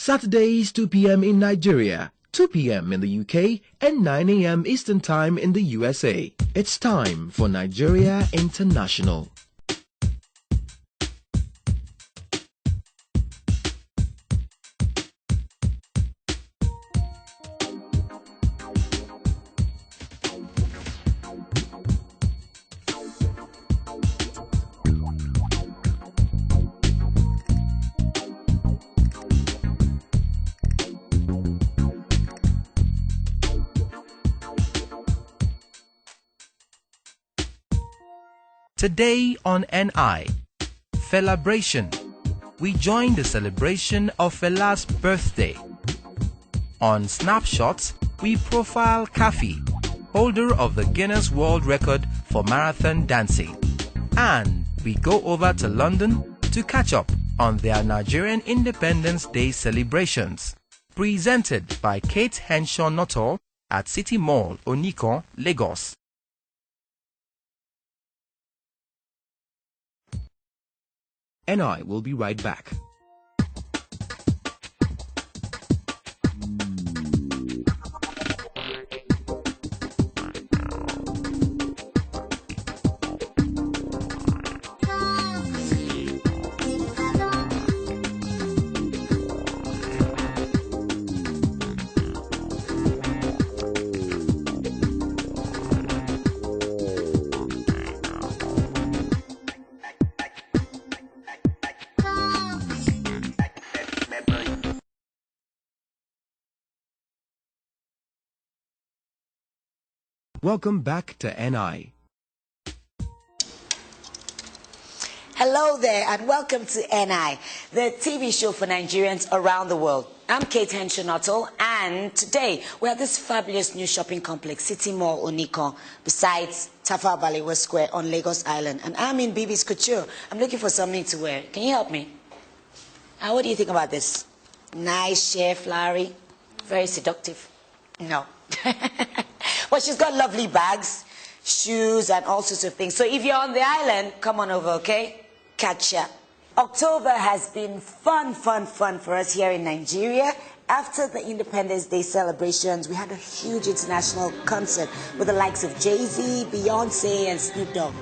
Saturdays 2 p.m. in Nigeria, 2 p.m. in the UK, and 9 a.m. Eastern Time in the USA. It's time for Nigeria International. Today on NI, Felabration. We join the celebration of Fela's birthday. On Snapshots, we profile Kafi, holder of the Guinness World Record for marathon dancing. And we go over to London to catch up on their Nigerian Independence Day celebrations. Presented by Kate Henshaw-Nuttall at City Mall, Onikon, Lagos. And I will be right back. Welcome back to NI. Hello there and welcome to NI, the TV show for Nigerians around the world. I'm Kate Henshaw-Nuttall and today we're at this fabulous new shopping complex, City Mall, Onikon, besides Tafawa Balewa Square on Lagos Island. And I'm in Bibi's Couture. I'm looking for something to wear. Can you help me? What do you think about this? Nice, sheer, flowery, very seductive. No. Well, she's got lovely bags, shoes, and all sorts of things. So if you're on the island, come on over, okay? Catch ya. October has been fun for us here in Nigeria. After the Independence Day celebrations, we had a huge international concert with the likes of Jay-Z, Beyonce, and Snoop Dogg.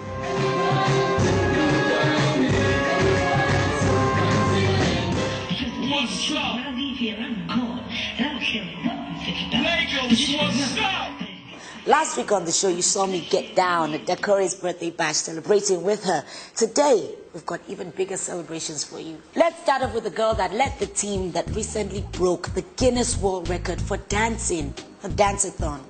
Last week on the show, you saw me get down at Decore's birthday bash celebrating with her. Today, we've got even bigger celebrations for you. Let's start off with the girl that led the team that recently broke the Guinness World Record for dancing, a dance-a-thon.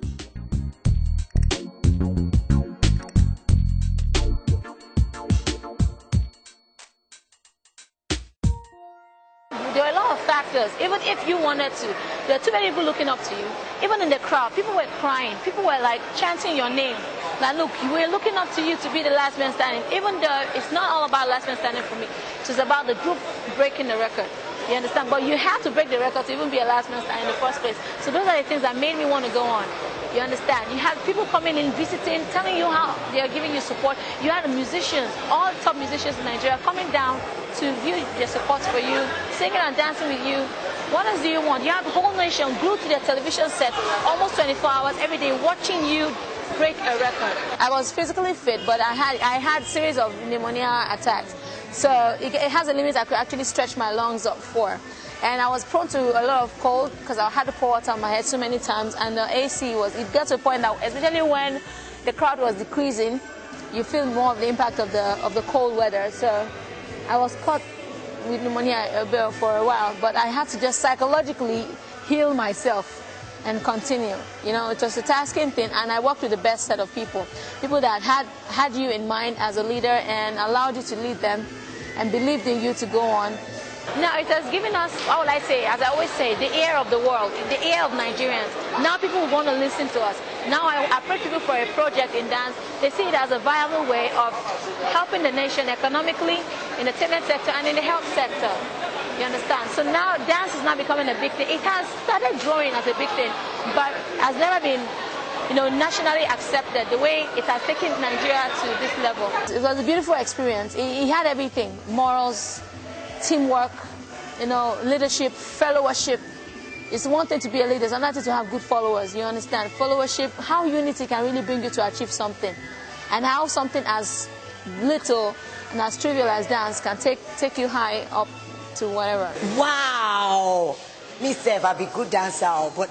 There are a lot of factors. Even if you wanted to, there are too many people looking up to you. Even in the crowd, people were crying. People were like chanting your name. Like, look, we're looking up to you to be the last man standing. Even though it's not all about last man standing for me. It's about the group breaking the record. You understand? But you have to break the record to even be a last man standing in the first place. So those are the things that made me want to go on. You understand? You had people coming in, visiting, telling you how they are giving you support. You had musicians, all top musicians in Nigeria, coming down to view their support for you, singing and dancing with you. What else do you want? You have the whole nation glued to their television set almost 24 hours every day watching you break a record. I was physically fit, but I had a series of pneumonia attacks. So it has a limit I could actually stretch my lungs up for. And I was prone to a lot of cold because I had to pour water on my head so many times. And the AC it got to a point that, especially when the crowd was decreasing, you feel more of the impact of the cold weather. So I was caught with pneumonia for a while, but I had to just psychologically heal myself and continue. You know, it was a tasking thing, and I worked with the best set of people that had you in mind as a leader and allowed you to lead them and believed in you to go on. Now, it has given us, how will I say, as I always say, the ear of the world, the ear of Nigerians. Now people want to listen to us. Now I approach people for a project in dance. They see it as a viable way of helping the nation economically, in the entertainment sector, and in the health sector. You understand? So now dance is now becoming a big thing. It has started growing as a big thing, but has never been, you know, nationally accepted the way it has taken Nigeria to this level. It was a beautiful experience. It had everything: morals, teamwork, leadership, followership. It's one thing to be a leader, it's another thing to have good followers, you understand? Followership, how unity can really bring you to achieve something, and how something as little and as trivial as dance can take you high up to whatever. Wow! Me say I be good dancer, but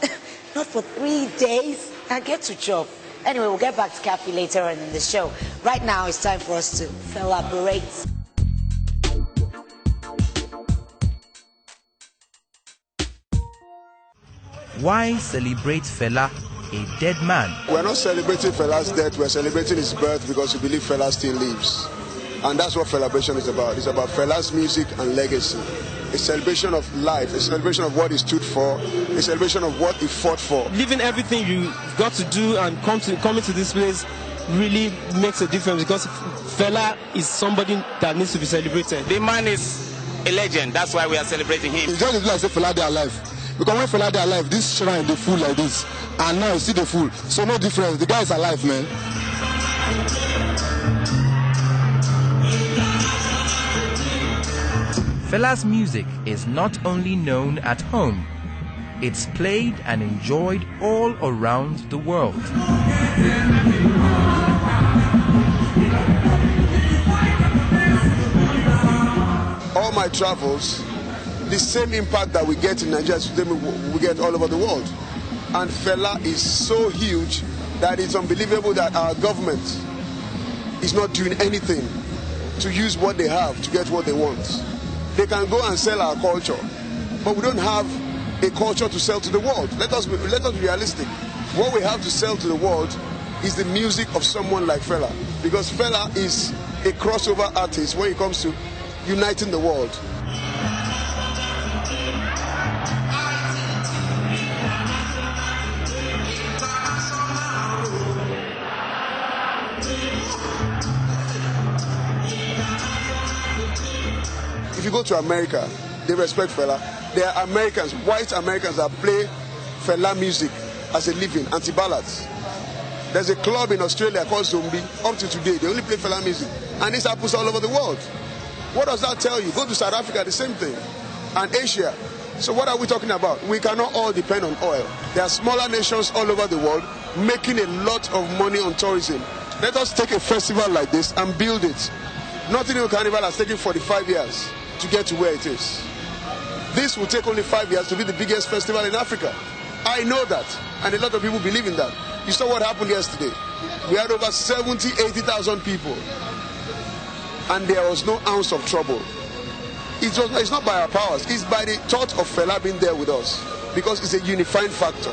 not for 3 days. I get to chop. Anyway, we'll get back to Kathy later on in the show. Right now, it's time for us to celebrate. Why celebrate Fela, a dead man? We're not celebrating Fela's death, we're celebrating his birth because we believe Fela still lives. And that's what celebration is about. It's about Fela's music and legacy. A celebration of life, a celebration of what he stood for, a celebration of what he fought for. Leaving everything you got to do and coming to this place really makes a difference, because Fela is somebody that needs to be celebrated. The man is a legend, that's why we are celebrating him. It's just like say Fela they are alive. Because when Fela they are alive, this shrine they full like this. And now you see the full. So no difference. The guy is alive, man. Fela's music is not only known at home, it's played and enjoyed all around the world. All my travels, the same impact that we get in Nigeria, we get all over the world. And Fela is so huge that it's unbelievable that our government is not doing anything to use what they have to get what they want. They can go and sell our culture, but we don't have a culture to sell to the world. Let us be realistic. What we have to sell to the world is the music of someone like Fela, because Fela is a crossover artist when it comes to uniting the world. If you go to America, they respect Fela. There are Americans, white Americans, that play Fela music as a living, anti-ballads. There's a club in Australia called Zombie. Up to today, they only play Fela music. And this happens all over the world. What does that tell you? Go to South Africa, the same thing. And Asia. So what are we talking about? We cannot all depend on oil. There are smaller nations all over the world making a lot of money on tourism. Let us take a festival like this and build it. Notting Hill Carnival has taken 45 years to get to where it is. This will take only 5 years to be the biggest festival in Africa. I know that, and a lot of people believe in that. You saw what happened yesterday. We had over 80,000 people, and there was no ounce of trouble. It's not by our powers, it's by the thought of Fela being there with us, because it's a unifying factor,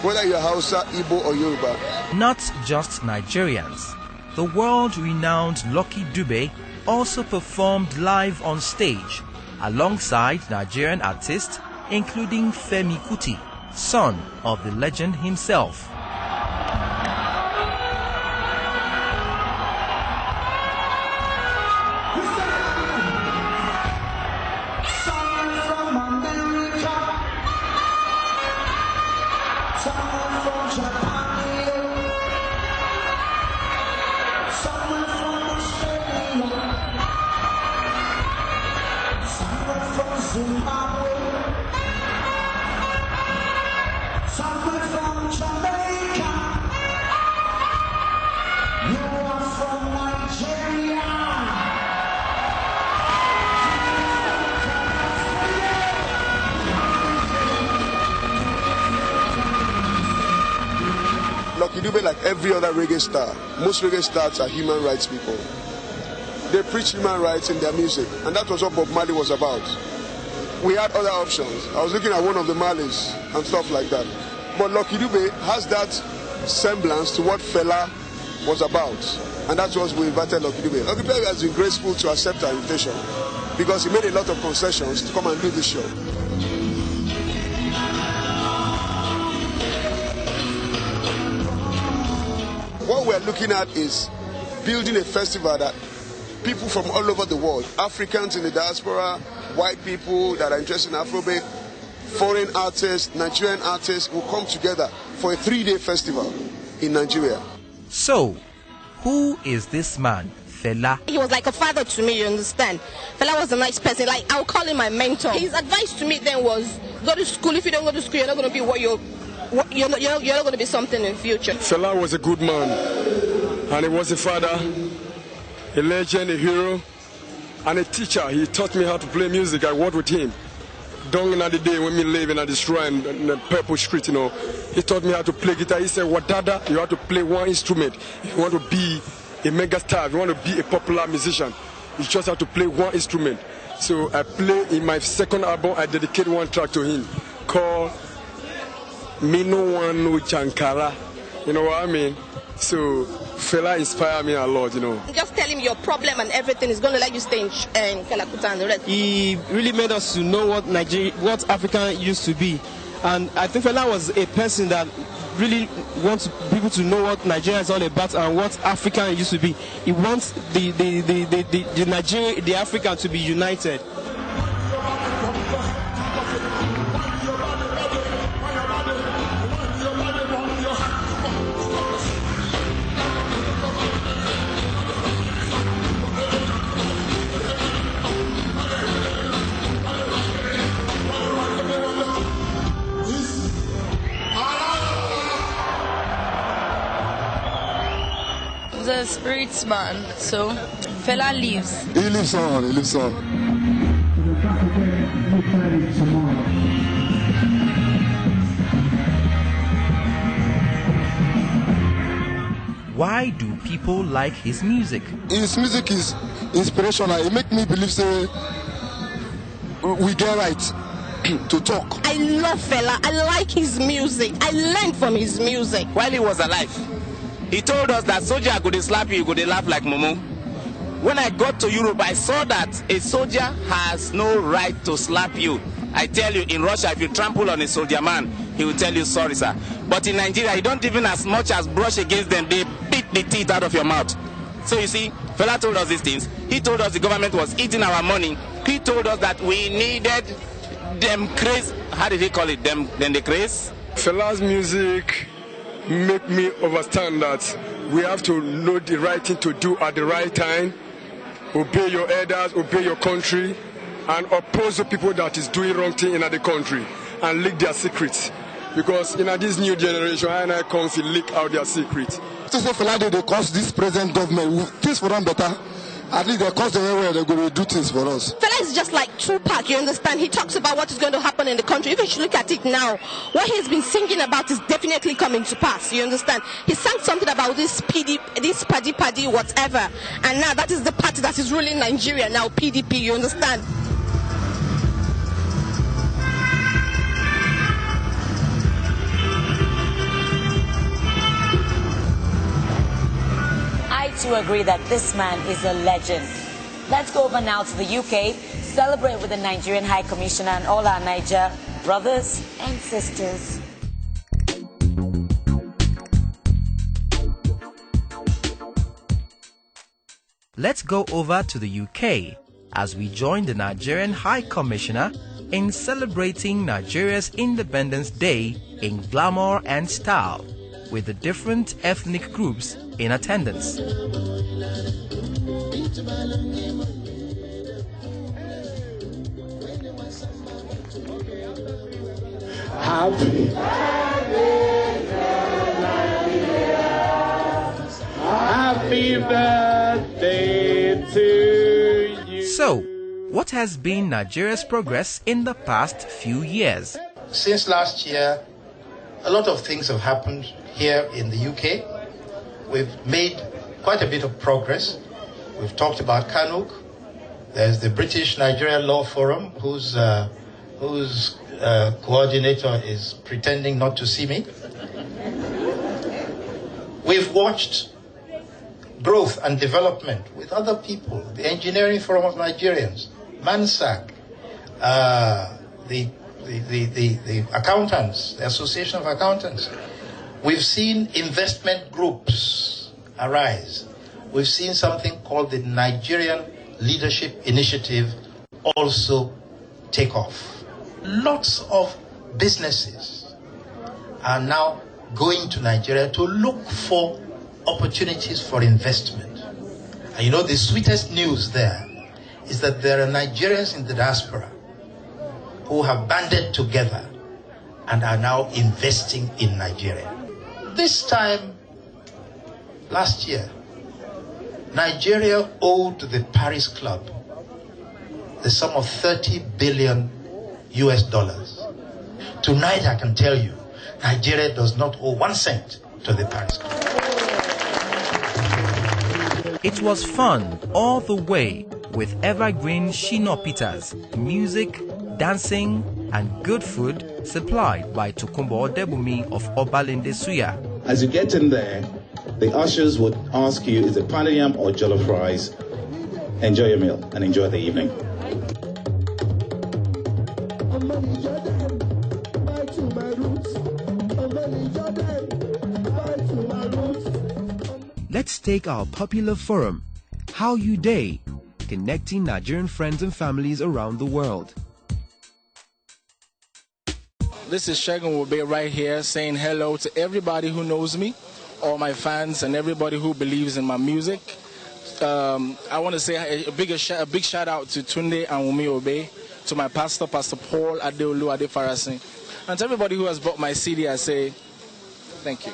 whether you're Hausa, Igbo, or Yoruba. Not just Nigerians. The world-renowned Lucky Dube also performed live on stage alongside Nigerian artists including Femi Kuti, son of the legend himself. Lucky Dube, like every other reggae star, most reggae stars are human rights people. They preach human rights in their music, and that was what Bob Marley was about. We had other options. I was looking at one of the Marleys and stuff like that. But Lucky Dube has that semblance to what Fela was about, and that's what we invited Lucky Dube. Lucky Dube has been graceful to accept our invitation because he made a lot of concessions to come and do this show. What we're looking at is building a festival that people from all over the world, Africans in the diaspora, white people that are interested in Afrobeat, foreign artists, Nigerian artists will come together for a 3-day festival in Nigeria. So, who is this man, Fela. He was like a father to me, you understand? Fela was a nice person. Like, I would call him my mentor. His advice to me then was, go to school. If you don't go to school, you're not going to be you're not going to be something in the future. Fela was a good man, and he was a father, a legend, a hero, and a teacher. He taught me how to play music. I worked with him. Down in the day when we living at the shrine in the Purple Street, you know, he taught me how to play guitar. He said, Wadada, you have to play one instrument. If you want to be a mega star, if you want to be a popular musician, you just have to play one instrument. So I play in my second album, I dedicate one track to him called Mino Wanu Chankara. You know what I mean? So Fela inspired me a lot, you know. Just tell him your problem and everything is going to let you stay in Kalakuta and the rest. He really made us to know what Africa used to be. And I think Fela was a person that really wants people to know what Nigeria is all about and what Africa used to be. He wants the Nigeria, the African to be united. The spirits man, so Fela lives. He lives on, he lives on. Why do people like his music? His music is inspirational. It makes me believe say we get right to talk. I love Fela. I like his music. I learned from his music. While he was alive, he told us that soldier could slap you, could laugh like Momo. When I got to Europe, I saw that a soldier has no right to slap you. I tell you, in Russia, if you trample on a soldier man, he will tell you, sorry, sir. But in Nigeria, you don't even as much as brush against them. They beat the teeth out of your mouth. So you see, Fela told us these things. He told us the government was eating our money. He told us that we needed them craze. How did he call it? Them the craze? Fela's music make me understand that we have to know the right thing to do at the right time, obey your elders, obey your country, and oppose the people that is doing wrong thing in the country and leak their secrets. Because in this new generation, I come to leak out their secrets. To say Fela they cause this present government things for them better. At least they cause the way they're going to do things for us. Fela is just like Tupac, you understand? He talks about what is going to happen in the country. If you should look at it now, what he's been singing about is definitely coming to pass, you understand? He sang something about this PDP, whatever. And now that is the party that is ruling Nigeria now, PDP, you understand? To agree that this man is a legend. Let's go over now to the UK, celebrate with the Nigerian High Commissioner and all our Niger brothers and sisters. Let's go over to the UK as we join the Nigerian High Commissioner in celebrating Nigeria's Independence Day in glamour and style, with the different ethnic groups in attendance. Happy birthday to you. So, what has been Nigeria's progress in the past few years? Since last year, a lot of things have happened here in the UK. We've made quite a bit of progress. We've talked about Kanuk. There's the British Nigeria Law Forum, whose coordinator is pretending not to see me. We've watched growth and development with other people, the Engineering Forum of Nigerians, MANSAC, the accountants, the Association of Accountants. We've seen investment groups arise. We've seen something called the Nigerian Leadership Initiative also take off. Lots of businesses are now going to Nigeria to look for opportunities for investment. And you know, the sweetest news there is that there are Nigerians in the diaspora who have banded together and are now investing in Nigeria. This time, last year, Nigeria owed the Paris Club the sum of $30 billion US. Tonight, I can tell you, Nigeria does not owe 1 cent to the Paris Club. It was fun all the way with evergreen Shino Peters, music, dancing, and good food supplied by Tokumbo Odebumi of Obalende Suya. As you get in there, the ushers would ask you, is it pounded yam or jollof rice? Enjoy your meal and enjoy the evening. Let's take our popular forum, How You Day, connecting Nigerian friends and families around the world. This is Shagun Wobe right here saying hello to everybody who knows me, all my fans and everybody who believes in my music. I want to say a big shout out to Tunde and Wumi Obe, to my pastor, Pastor Paul Adeolu Adefarasi, and to everybody who has bought my CD. I say thank you.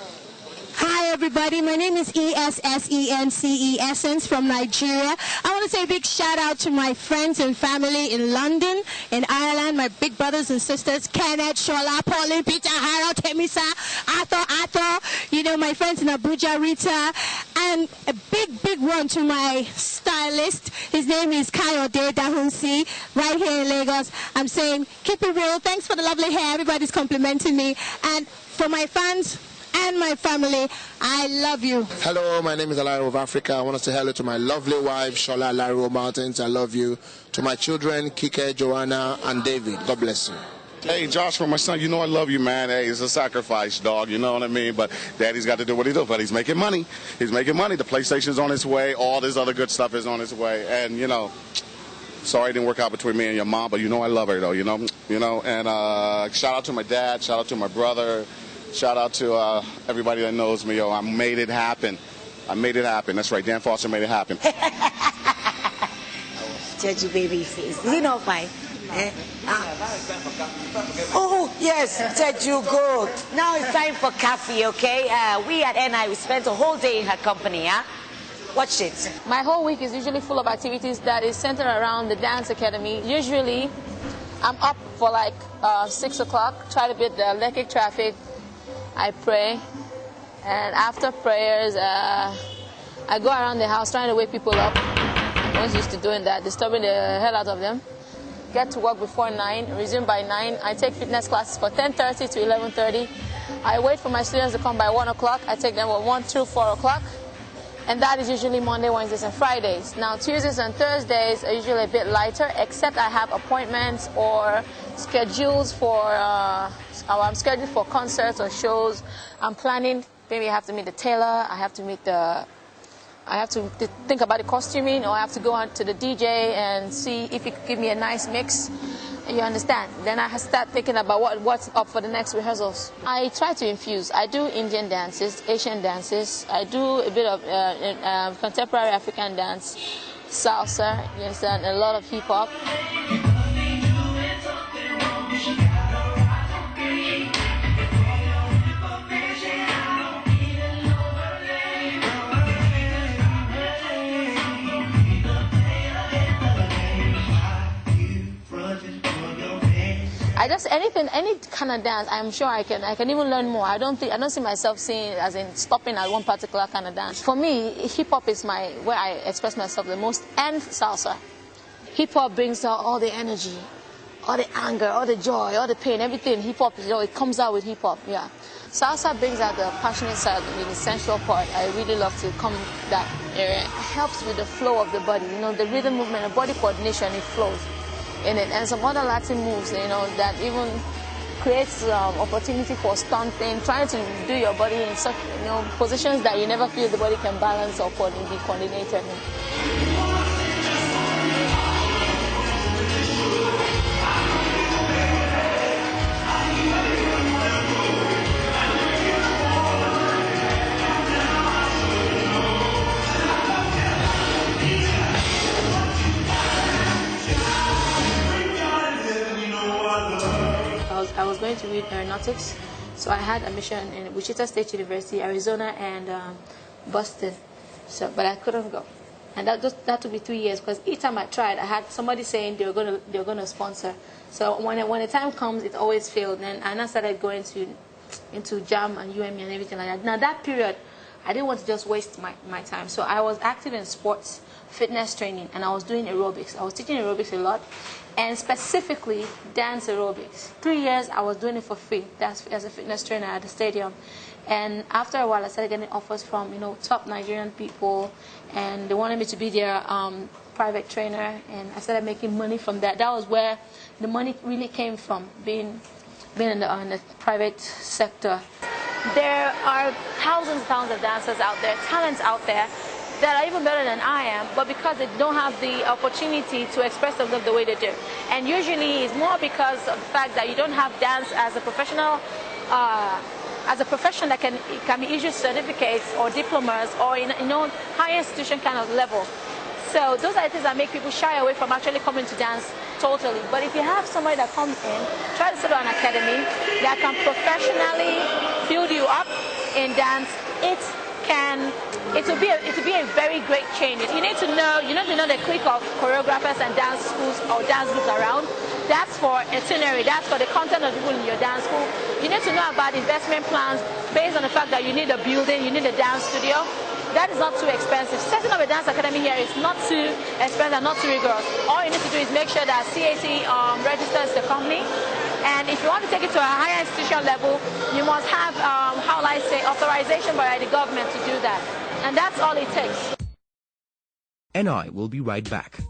Hi everybody, my name is ESSENCE Essence from Nigeria. I want to say a big shout out to my friends and family in London, in Ireland, my big brothers and sisters, Kenneth, Shola, Pauline, Peter, Harold, Temisa, Arthur, you know, my friends in Abuja, Rita, and a big one to my stylist. His name is Kayode Dahunsi, right here in Lagos. I'm saying, keep it real, thanks for the lovely hair, everybody's complimenting me, and for my fans and my family, I love you. Hello, my name is Alaro of Africa. I want to say hello to my lovely wife, Shola Alaro Mountains. I love you. To my children, Kike, Joanna, and David. God bless you. Hey, Josh, for my son, you know I love you, man. Hey, it's a sacrifice, dog. You know what I mean? But Daddy's got to do what he does. But he's making money. He's making money. The PlayStation's on its way. All this other good stuff is on its way. And, you know, sorry it didn't work out between me and your mom, but you know I love her, though, you know. And shout out to my dad. Shout out to my brother. Shout out to everybody that knows me. Yo, I made it happen. I made it happen. That's right. Dan Foster made it happen. Judge baby face. Is it not fine? Oh, yes, Jeju, good. Now it's time for coffee, okay? We at NI, we spent a whole day in her company, huh? Watch it. My whole week is usually full of activities that is centered around the dance academy. Usually, I'm up for like 6 o'clock, try to beat the electric traffic. I pray, and after prayers, I go around the house trying to wake people up. I was used to doing that, disturbing the hell out of them. Get to work before 9, resume by 9. I take fitness classes for 10:30 to 11:30. I wait for my students to come by 1 o'clock. I take them from 1 through 4 o'clock. And that is usually Monday, Wednesdays, and Fridays. Now, Tuesdays and Thursdays are usually a bit lighter, except I have appointments or schedules for, I'm scheduled for concerts or shows. I'm planning, maybe I have to meet the tailor, I have to think about the costuming, or I have to go out to the DJ and see if he could give me a nice mix. You understand? Then I start thinking about what's up for the next rehearsals. I try to infuse. I do Indian dances, Asian dances. I do a bit of contemporary African dance, salsa, you understand, a lot of hip hop. Any kind of dance, I'm sure I can even learn more. I don't see myself seeing as in stopping at one particular kind of dance. For me, hip hop is where I express myself the most, and salsa. Hip hop brings out all the energy, all the anger, all the joy, all the pain, everything. Hip hop, it comes out with hip hop. Yeah. Salsa brings out the passionate side, the sensual part. I really love to come that area. It helps with the flow of the body, the rhythm movement, the body coordination, it flows in it, and some other Latin moves, that even creates opportunity for stunting, trying to do your body in such, positions that you never feel the body can balance or be coordinated. to read aeronautics. So I had admission in Wichita State University, Arizona, and Boston. So, but I couldn't go, and that took me 3 years because each time I tried, I had somebody saying they were gonna sponsor. So when the time comes, it always failed. And I started going into JAM and UME and everything like that. Now that period, I didn't want to just waste my time. So I was active in sports, fitness training, and I was doing aerobics. I was teaching aerobics a lot, and specifically dance aerobics. 3 years I was doing it for free. That's as a fitness trainer at the stadium. And after a while, I started getting offers from top Nigerian people, and they wanted me to be their private trainer, and I started making money from that. That was where the money really came from, being in the private sector. There are thousands and thousands of dancers out there, talents out there, that are even better than I am, but because they don't have the opportunity to express themselves the way they do. And usually it's more because of the fact that you don't have dance as a professional, as a profession that can be issued certificates or diplomas or in higher institution kind of level. So those are the things that make people shy away from actually coming to dance totally. But if you have somebody that comes in, try to set up an academy that can professionally build you up in dance, it will be a very great change. You need to know the clique of choreographers and dance schools or dance groups around. That's for itinerary. That's for the content of people in your dance school. You need to know about investment plans based on the fact that you need a building, you need a dance studio. That is not too expensive. Setting up a dance academy here is not too expensive, not too rigorous. All you need to do is make sure that CAC registers the company. And if you want to take it to a higher institution level, you must have, authorization by the government to do that. And that's all it takes. And I will be right back.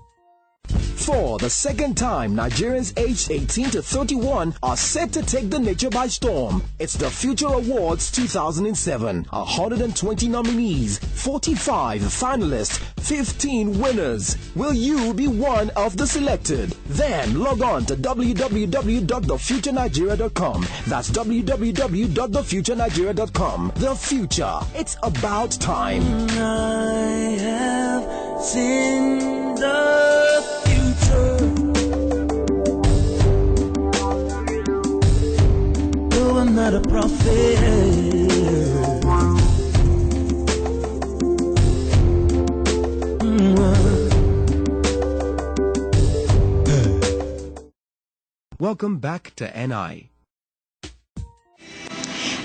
For the second time, Nigerians aged 18 to 31 are set to take the nature by storm. It's the Future Awards 2007. 120 nominees, 45 finalists, 15 winners. Will you be one of the selected? Then log on to www.thefuturenigeria.com. That's www.thefuturenigeria.com. The future. It's about time. I have seen the though I'm not a prophet. Welcome back to NI.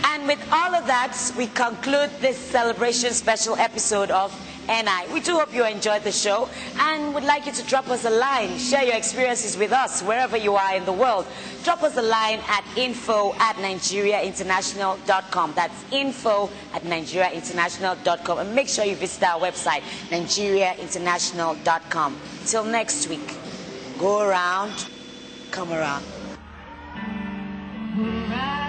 And with all of that, we conclude this celebration special episode of NI. We do hope you enjoyed the show and would like you to drop us a line, share your experiences with us wherever you are in the world. Drop us a line at info@nigeriainternational.com. That's info@nigeriainternational.com, and make sure you visit our website, nigeriainternational.com. Till next week, go around, come around. Rise.